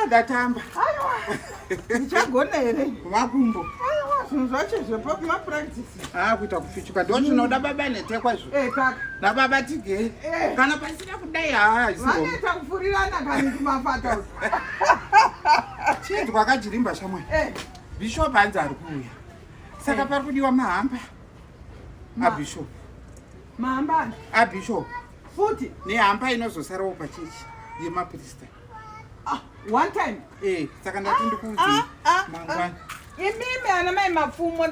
ndatamba. Aiwa. Ndichagona here. Makumbo. Aiwa, zvinhu zvacho zvepa practice. Kuita kufichuka ndo zvinoda baba netekwa zvo. Kaka. Nababa tige. Kana pasina kudai haisi. Vanoita kufurirana kani kumafata. Chinzi kwakajirimba shamwe. Bishop hanzi ari kuuya. Saka pari kudiwa mahamba. Abishop. Mahamba. Abishop. Futi. Nehamba inozosarawo pachechi yemaprista. One time. Saka ndati ndikuudzi mangwana. Imimi ana mai mapfumo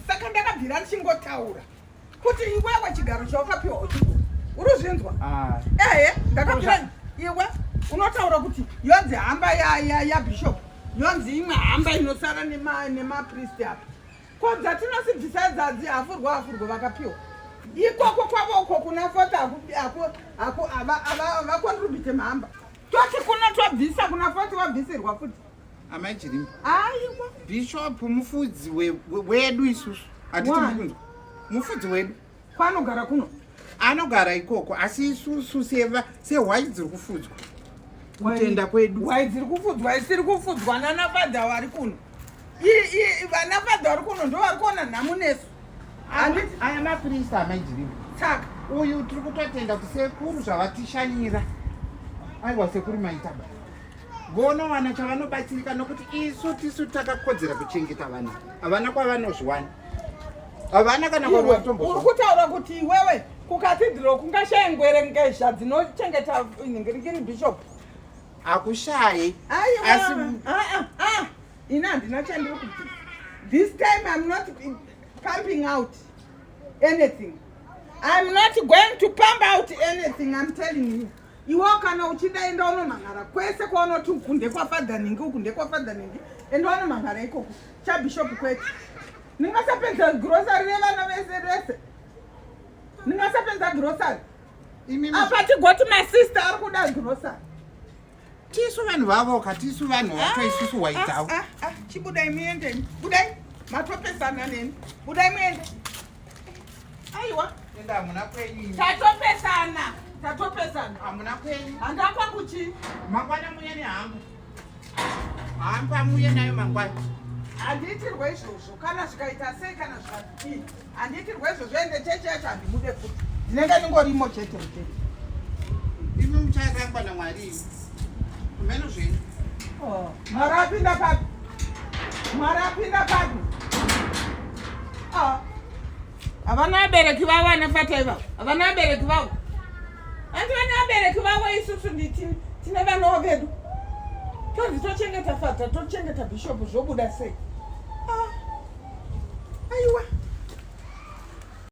saka ndakabvira ndichingotaura kuti iwewe chigaro chawakapiwa uchiko uruzvinzwa. Ndakabvira iwe unotaura kuti yonzi hamba yaBishop, yonzi imwe hamba inosara nemapristi apa. Ko dzatinosimbisa dzadzi hafurwa vakapiwa ikoko kwavo uko kuna fota avakontribute mahamba toti kuna twabvisa kuna foti wabvisirwa futi amajirimba. Aiwa. Bishop mufudzi wedu isusu. Hatiti mukunzwa. Mufudzi wedu. Kwanogara kuno. Anogara ikoko asi isusu sehwai dziri kufudzwa. Kutenda kwedu. Hwai dziri kufudzwa isiri kufudzwa nanafadha wari kuno. Vanafadha wari kuno ndo vari kuona nhamu nesu. Aya maprista amajirimba. Saka uyu tiri kutotenda kuti sekuru zvavatishanyira. Aiwa sekuru maitaba. Vonowana chavanobatsirika nokuti isu takakodzera kuchengeta vana. Havana kwavanozviwana. Havana kana kwavatombo. Uri kutaura kuti iwewe kukathedral kungashaya ngwerengezha dzinochengeta ngiri Bishop. Hakushayi. Asi ina handina chandiri kuti. This time I'm not pumping out anything. I'm not going to pump out anything, I'm telling you. Iwe kana uchidaenda unomangara kwese kwaunoti kunde kwafadha ningi ukunde kwafadha ningi enda unomangara ikoko chaBishop kwete ningasapenza grocery revana vese ningasapenza grocery apati goti my sister ari kuda grocery tisu vanhu vavo katisu vanhu vacho isusu waitawo chibudai muendeni budai matopesana neni budai muende aiwa enda hamuna kwenyu tatopesana hamuna kwenyu handakwangu chii mangwana muye nehamba hamba muye nayo mangwana handiitirwe izvozvo kana zvikaita sei kana zvikati handiitirwe izvozvo ende chechi yacho handimude futi ndinenge ndingorimo chete imi muchairangwa namwari kumeno zvenu mwari apinda papi havana vabereki vavo anafata ivavo havana vabereki vavo handi vane vabereki vavo isusu tine vanovo vedu tonzi tochengeta fata tochengeta Bishop zvobuda sei